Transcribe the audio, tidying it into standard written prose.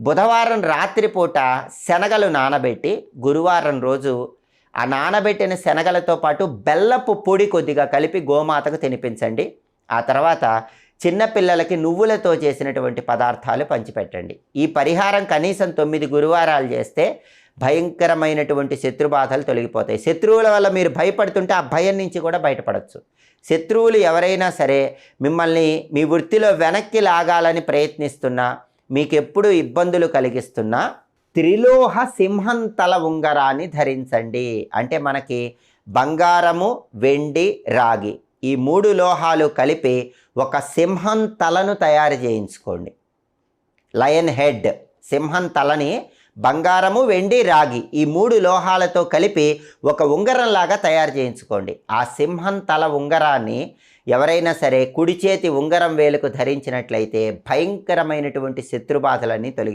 బుధవారం రాత్రిపూట శనగలు నానబెట్టి గురువారం రోజు ఆ నానబెట్టిన శనగలతో పాటు బెల్లపు పొడి కొద్దిగా కలిపి గోమాతకు తినిపించండి. ఆ తర్వాత చిన్నపిల్లలకి నువ్వులతో చేసినటువంటి పదార్థాలు పంచిపెట్టండి. ఈ పరిహారం కనీసం 9 గురువారాలు చేస్తే భయంకరమైనటువంటి శత్రుబాధలు తొలగిపోతాయి. శత్రువుల వల్ల మీరు భయపడుతుంటే ఆ భయం నుంచి కూడా బయటపడవచ్చు. శత్రువులు ఎవరైనా సరే మిమ్మల్ని మీ వృత్తిలో వెనక్కి లాగాలని ప్రయత్నిస్తున్నా, మీకెప్పుడు ఇబ్బందులు కలిగిస్తున్నా త్రిలోహ సింహం తల ఉంగరాన్ని ధరించండి. అంటే మనకి బంగారము, వెండి, రాగి ఈ 3 లోహాలు కలిపి ఒక సింహం తలను తయారు చేయించుకోండి. లయన్ హెడ్ సింహం తలని బంగారము, వెండి, రాగి ఈ 3 లోహాలతో కలిపి ఒక ఉంగరంలాగా తయారు చేయించుకోండి. ఆ సింహం తల ఉంగరాన్ని ఎవరైనా సరే కుడి చేతి ఉంగరం వేలుకు ధరించినట్లయితే భయంకరమైనటువంటి శత్రుబాధలన్నీ తొలగి